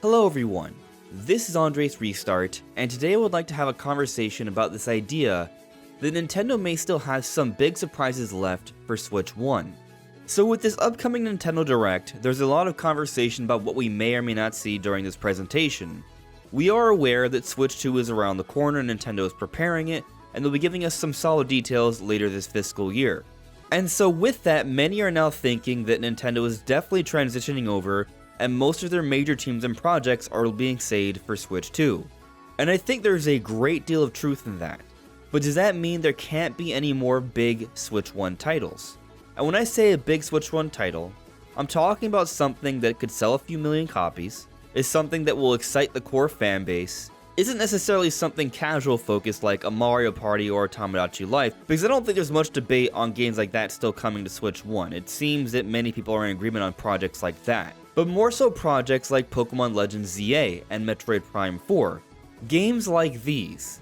Hello everyone, this is AndresRestart, and today I would like to have a conversation about this idea that Nintendo may still have some big surprises left for Switch 1. So with this upcoming Nintendo Direct, there's a lot of conversation about what we may or may not see during this presentation. We are aware that Switch 2 is around the corner and Nintendo is preparing it, and they'll be giving us some solid details later this fiscal year. And so with that, many are now thinking that Nintendo is definitely transitioning over and most of their major teams and projects are being saved for Switch 2. And I think there's a great deal of truth in that. But does that mean there can't be any more big Switch 1 titles? And when I say a big Switch 1 title, I'm talking about something that could sell a few million copies, is something that will excite the core fan base, isn't necessarily something casual focused like a Mario Party or a Tomodachi Life, because I don't think there's much debate on games like that still coming to Switch 1. It seems that many people are in agreement on projects like that. But more so projects like Pokémon Legends ZA and Metroid Prime 4. Games like these.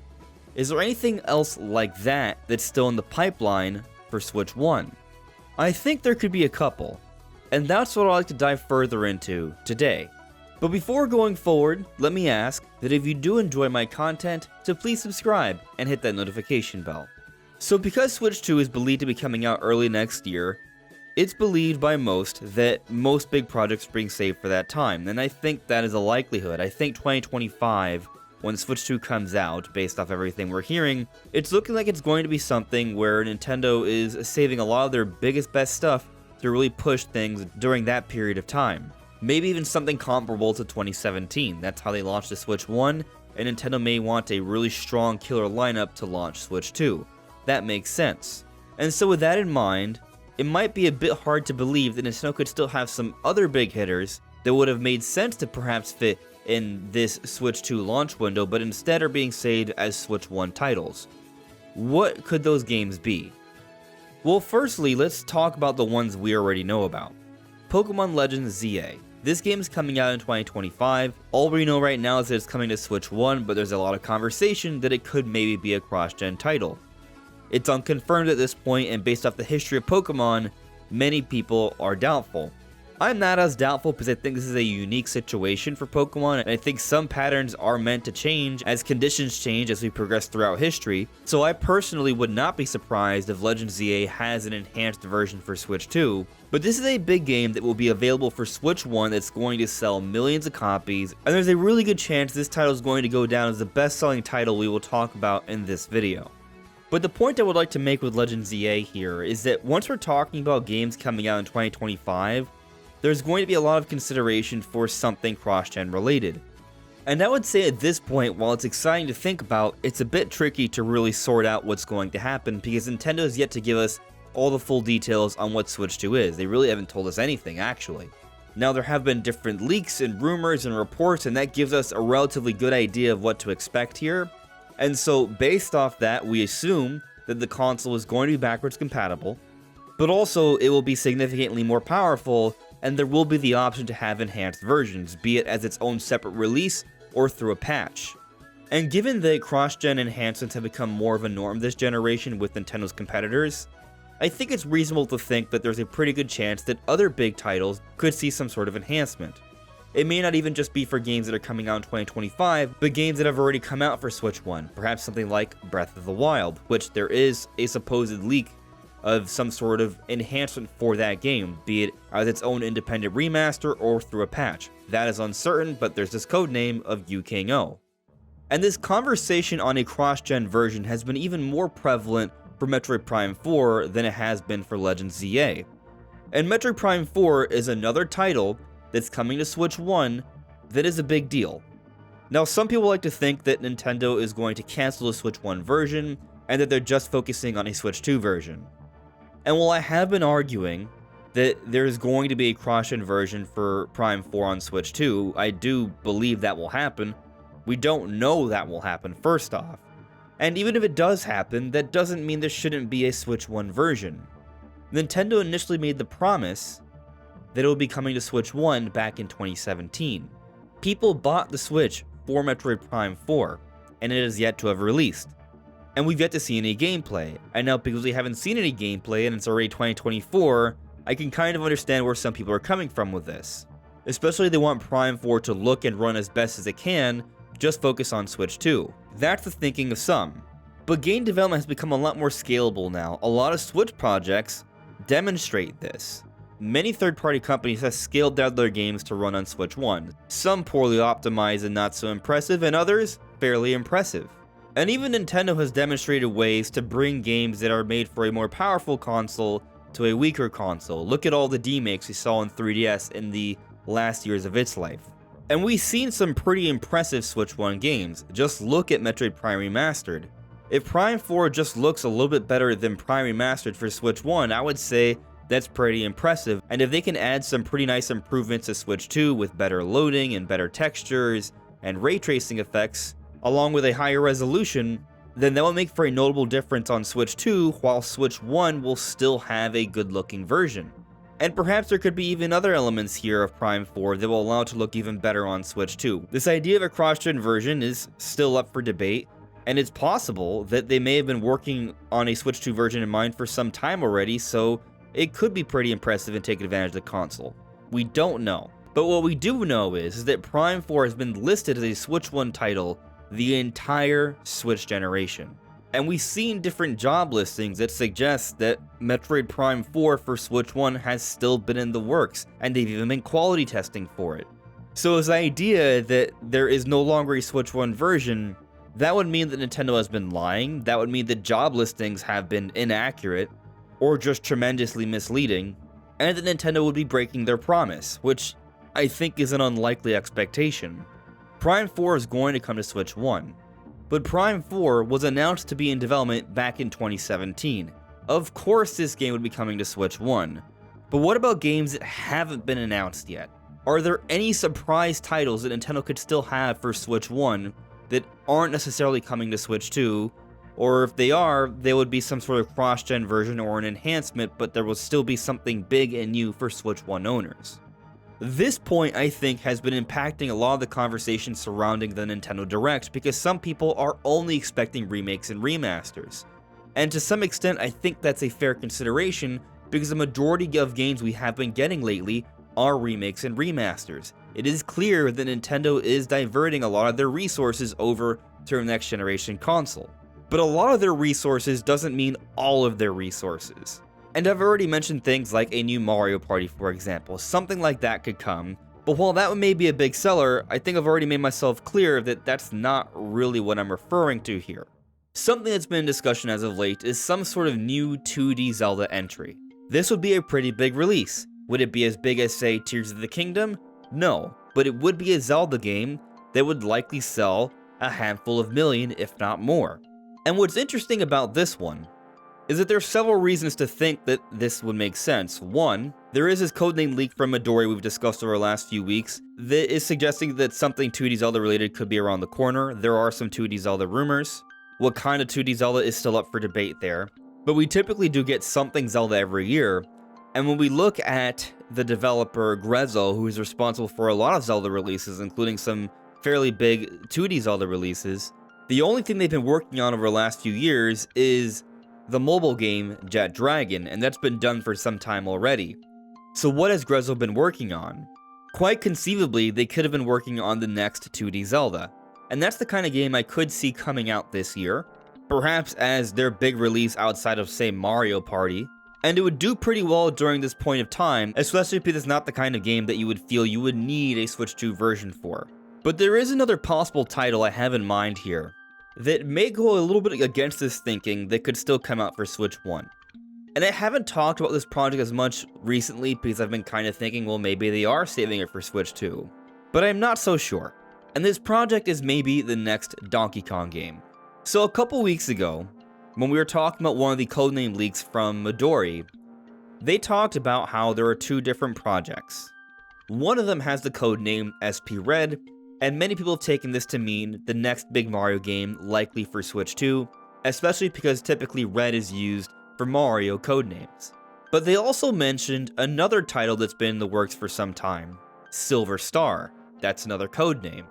Is there anything else like that that's still in the pipeline for Switch 1? I think there could be a couple, and that's what I'd like to dive further into today. But before going forward, let me ask that if you do enjoy my content, to please subscribe and hit that notification bell. So because Switch 2 is believed to be coming out early next year, it's believed by most that most big projects are being saved for that time, and I think that is a likelihood. I think 2025, when Switch 2 comes out, based off everything we're hearing, it's looking like it's going to be something where Nintendo is saving a lot of their biggest, best stuff to really push things during that period of time. Maybe even something comparable to 2017. That's how they launched the Switch 1, and Nintendo may want a really strong killer lineup to launch Switch 2. That makes sense. And so with that in mind, it might be a bit hard to believe that Nintendo could still have some other big hitters that would have made sense to perhaps fit in this Switch 2 launch window, but instead are being saved as Switch 1 titles. What could those games be? Well, firstly, let's talk about the ones we already know about. Pokémon Legends ZA. This game is coming out in 2025. All we know right now is that it's coming to Switch 1, but there's a lot of conversation that it could maybe be a cross-gen title. It's unconfirmed at this point, and based off the history of Pokemon, many people are doubtful. I'm not as doubtful because I think this is a unique situation for Pokemon, and I think some patterns are meant to change as conditions change as we progress throughout history, so I personally would not be surprised if Legends ZA has an enhanced version for Switch 2, but this is a big game that will be available for Switch 1 that's going to sell millions of copies, and there's a really good chance this title is going to go down as the best-selling title we will talk about in this video. But the point I would like to make with Legends ZA here is that once we're talking about games coming out in 2025, there's going to be a lot of consideration for something cross-gen related. And I would say at this point, while it's exciting to think about, it's a bit tricky to really sort out what's going to happen because Nintendo has yet to give us all the full details on what Switch 2 is. They really haven't told us anything, actually. Now, there have been different leaks and rumors and reports, and that gives us a relatively good idea of what to expect here. And so, based off that, we assume that the console is going to be backwards compatible, but also it will be significantly more powerful, and there will be the option to have enhanced versions, be it as its own separate release or through a patch. And given that cross-gen enhancements have become more of a norm this generation with Nintendo's competitors, I think it's reasonable to think that there's a pretty good chance that other big titles could see some sort of enhancement. It may not even just be for games that are coming out in 2025, but games that have already come out for Switch 1, perhaps something like Breath of the Wild, which there is a supposed leak of some sort of enhancement for that game, be it as its own independent remaster or through a patch. That is uncertain, but there's this codename of Yu-King-Oh. And this conversation on a cross-gen version has been even more prevalent for Metroid Prime 4 than it has been for Legends ZA. And Metroid Prime 4 is another title that's coming to Switch 1 that is a big deal. Now, some people like to think that Nintendo is going to cancel the Switch 1 version and that they're just focusing on a Switch 2 version. And while I have been arguing that there's going to be a cross-gen version for Prime 4 on Switch 2, I do believe that will happen. We don't know that will happen, first off. And even if it does happen, that doesn't mean there shouldn't be a Switch 1 version. Nintendo initially made the promise that it would be coming to Switch 1 back in 2017. People bought the Switch for Metroid Prime 4, and it is yet to have released. And we've yet to see any gameplay. And now because we haven't seen any gameplay and it's already 2024, I can kind of understand where some people are coming from with this. especially if they want Prime 4 to look and run as best as it can, just focus on Switch 2. That's the thinking of some. But game development has become a lot more scalable now. A lot of Switch projects demonstrate this. Many third-party companies have scaled down their games to run on Switch 1. Some poorly optimized and not so impressive, and others fairly impressive. And even Nintendo has demonstrated ways to bring games that are made for a more powerful console to a weaker console. Look at all the remakes we saw on 3DS in the last years of its life. And we've seen some pretty impressive Switch 1 games. Just look at Metroid Prime Remastered. If Prime 4 just looks a little bit better than Prime Remastered for Switch 1, I would say that's pretty impressive. And if they can add some pretty nice improvements to Switch 2 with better loading and better textures and ray tracing effects, along with a higher resolution, then that will make for a notable difference on Switch 2, while Switch 1 will still have a good looking version. And perhaps there could be even other elements here of Prime 4 that will allow it to look even better on Switch 2. This idea of a cross-gen version is still up for debate, and it's possible that they may have been working on a Switch 2 version in mind for some time already, so it could be pretty impressive and take advantage of the console. We don't know. But what we do know is that Prime 4 has been listed as a Switch 1 title the entire Switch generation. And we've seen different job listings that suggest that Metroid Prime 4 for Switch 1 has still been in the works, and they've even been quality testing for it. So this idea that there is no longer a Switch 1 version, that would mean that Nintendo has been lying, that would mean that job listings have been inaccurate, or just tremendously misleading, and that Nintendo would be breaking their promise, which I think is an unlikely expectation. Prime 4 is going to come to Switch 1, but Prime 4 was announced to be in development back in 2017. Of course this game would be coming to Switch 1, but what about games that haven't been announced yet? Are there any surprise titles that Nintendo could still have for Switch 1 that aren't necessarily coming to Switch 2? Or if they are, they would be some sort of cross-gen version or an enhancement, but there will still be something big and new for Switch 1 owners. This point, I think, has been impacting a lot of the conversation surrounding the Nintendo Direct, because some people are only expecting remakes and remasters. And to some extent, I think that's a fair consideration, because the majority of games we have been getting lately are remakes and remasters. It is clear that Nintendo is diverting a lot of their resources over to a next generation console. But a lot of their resources doesn't mean all of their resources. And I've already mentioned things like a new Mario Party, for example. Something like that could come, but while that may be a big seller, I think I've already made myself clear that that's not really what I'm referring to here. Something that's been in discussion as of late is some sort of new 2D Zelda entry. This would be a pretty big release. Would it be as big as, say, Tears of the Kingdom? No, but it would be a Zelda game that would likely sell a handful of million, if not more. And what's interesting about this one is that there are several reasons to think that this would make sense. One, there is this codename leak from Midori we've discussed over the last few weeks that is suggesting that something 2D Zelda related could be around the corner. There are some 2D Zelda rumors. What kind of 2D Zelda is still up for debate there, but we typically do get something Zelda every year. And when we look at the developer Grezzo, who is responsible for a lot of Zelda releases, including some fairly big 2D Zelda releases, the only thing they've been working on over the last few years is the mobile game Jet Dragon, and that's been done for some time already. So what has Grezzo been working on? Quite conceivably, they could have been working on the next 2D Zelda, and that's the kind of game I could see coming out this year, perhaps as their big release outside of, say, Mario Party, and it would do pretty well during this point of time, especially because it's not the kind of game that you would feel you would need a Switch 2 version for. But there is another possible title I have in mind here that may go a little bit against this thinking that could still come out for Switch 1. And I haven't talked about this project as much recently because I've been kind of thinking, well, maybe they are saving it for Switch 2. But I'm not so sure. And this project is maybe the next Donkey Kong game. So a couple weeks ago, when we were talking about one of the codename leaks from Midori, they talked about how there are two different projects. One of them has the codename SP Red, and many people have taken this to mean the next big Mario game likely for Switch 2, especially because typically Red is used for Mario codenames. But they also mentioned another title that's been in the works for some time, Silver Star. That's another codename.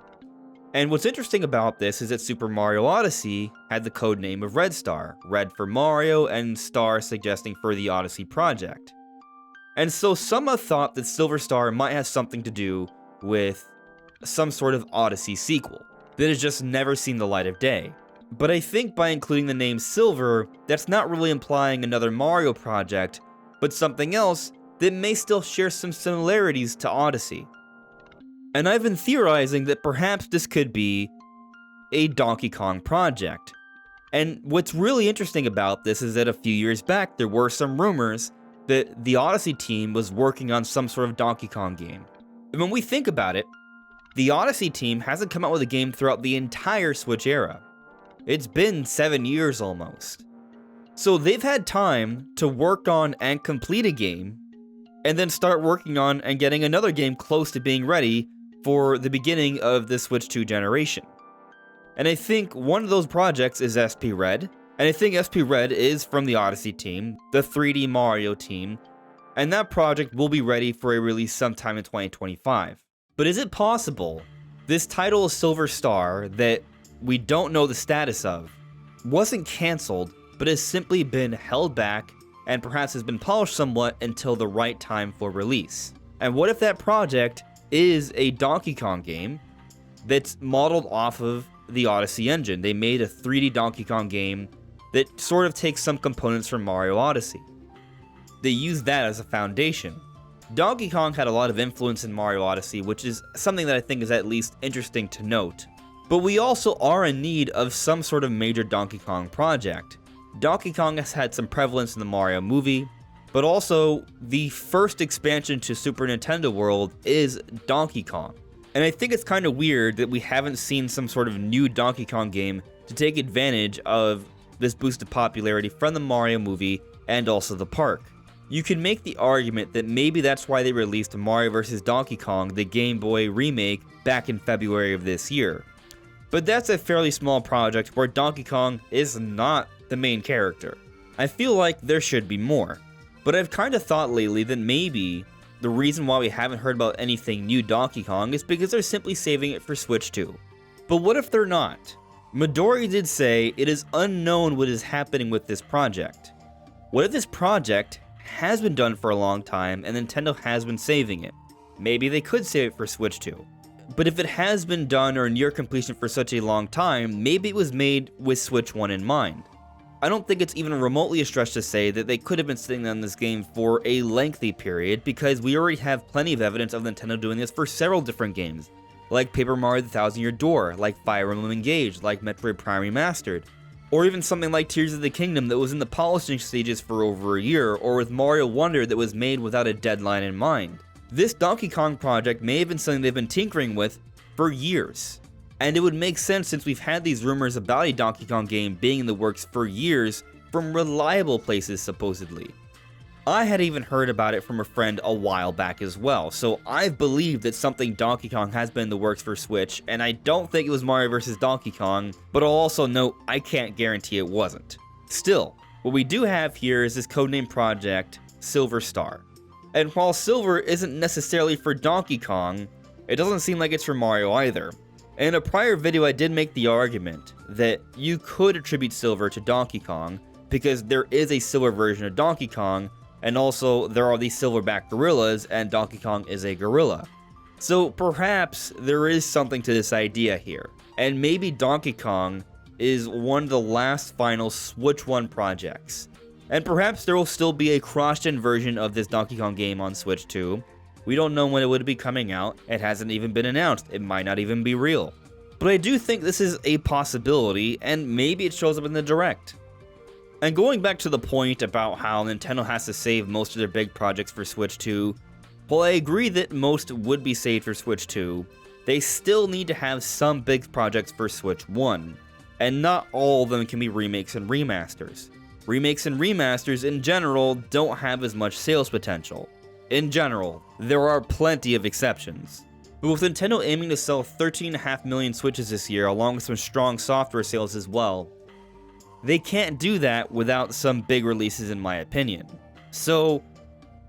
And what's interesting about this is that Super Mario Odyssey had the codename of Red Star, Red for Mario and Star suggesting for the Odyssey project. And so some have thought that Silver Star might have something to do with some sort of Odyssey sequel that has just never seen the light of day. But I think by including the name Silver, that's not really implying another Mario project, but something else that may still share some similarities to Odyssey. And I've been theorizing that perhaps this could be a Donkey Kong project. And what's really interesting about this is that a few years back there were some rumors that the Odyssey team was working on some sort of Donkey Kong game. And when we think about it, the Odyssey team hasn't come out with a game throughout the entire Switch era. It's been 7 years almost. So they've had time to work on and complete a game, and then start working on and getting another game close to being ready for the beginning of the Switch 2 generation. And I think one of those projects is SP Red, and I think SP Red is from the Odyssey team, the 3D Mario team, and that project will be ready for a release sometime in 2025. But is it possible this title of Silver Star that we don't know the status of wasn't cancelled, but has simply been held back and perhaps has been polished somewhat until the right time for release? And what if that project is a Donkey Kong game that's modeled off of the Odyssey engine? They made a 3D Donkey Kong game that sort of takes some components from Mario Odyssey. They use that as a foundation. Donkey Kong had a lot of influence in Mario Odyssey, which is something that I think is at least interesting to note. But we also are in need of some sort of major Donkey Kong project. Donkey Kong has had some prevalence in the Mario movie, but also the first expansion to Super Nintendo World is Donkey Kong. And I think it's kind of weird that we haven't seen some sort of new Donkey Kong game to take advantage of this boosted popularity from the Mario movie and also the park. You can make the argument that maybe that's why they released Mario vs. Donkey Kong, the Game Boy remake, back in February of this year. But that's a fairly small project where Donkey Kong is not the main character. I feel like there should be more. But I've kind of thought lately that maybe the reason why we haven't heard about anything new Donkey Kong is because they're simply saving it for Switch 2. But what if they're not? Midori did say it is unknown what is happening with this project. What if this project has been done for a long time and Nintendo has been saving it? Maybe they could save it for Switch 2. But if it has been done or near completion for such a long time, maybe it was made with Switch 1 in mind. I don't think it's even remotely a stretch to say that they could have been sitting on this game for a lengthy period, because we already have plenty of evidence of Nintendo doing this for several different games, like Paper Mario The Thousand Year Door, like Fire Emblem Engage, like Metroid Prime Remastered, or even something like Tears of the Kingdom that was in the polishing stages for over a year, or with Mario Wonder that was made without a deadline in mind. This Donkey Kong project may have been something they've been tinkering with for years. And it would make sense since we've had these rumors about a Donkey Kong game being in the works for years from reliable places supposedly. I had even heard about it from a friend a while back as well, so I've believed that something Donkey Kong has been in the works for Switch, and I don't think it was Mario vs. Donkey Kong, but I'll also note I can't guarantee it wasn't. Still, what we do have here is this codename project, Silver Star. And while Silver isn't necessarily for Donkey Kong, it doesn't seem like it's for Mario either. In a prior video I did make the argument that you could attribute Silver to Donkey Kong because there is a silver version of Donkey Kong, and also there are these silverback gorillas and Donkey Kong is a gorilla. So perhaps there is something to this idea here, and maybe Donkey Kong is one of the last final Switch 1 projects. And perhaps there will still be a cross-gen version of this Donkey Kong game on Switch 2. We don't know when it would be coming out, it hasn't even been announced, it might not even be real. But I do think this is a possibility, and maybe it shows up in the Direct. And going back to the point about how Nintendo has to save most of their big projects for Switch 2, while I agree that most would be saved for Switch 2, they still need to have some big projects for Switch 1, and not all of them can be remakes and remasters. Remakes and remasters in general don't have as much sales potential. In general, there are plenty of exceptions. But with Nintendo aiming to sell 13.5 million Switches this year, along with some strong software sales as well, they can't do that without some big releases in my opinion. So,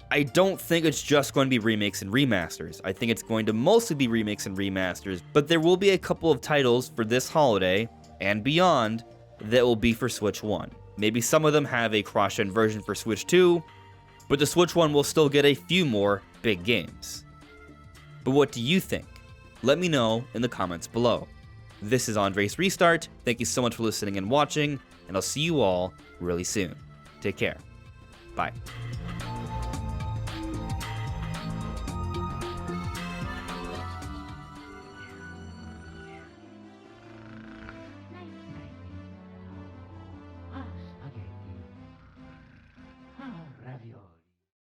I don't think it's just going to be remakes and remasters. I think it's going to mostly be remakes and remasters, but there will be a couple of titles for this holiday, and beyond, that will be for Switch 1. Maybe some of them have a cross-gen version for Switch 2, but the Switch One will still get a few more big games. But what do you think? Let me know in the comments below. This is AndresRestart. Thank you so much for listening and watching, and I'll see you all really soon. Take care. Bye.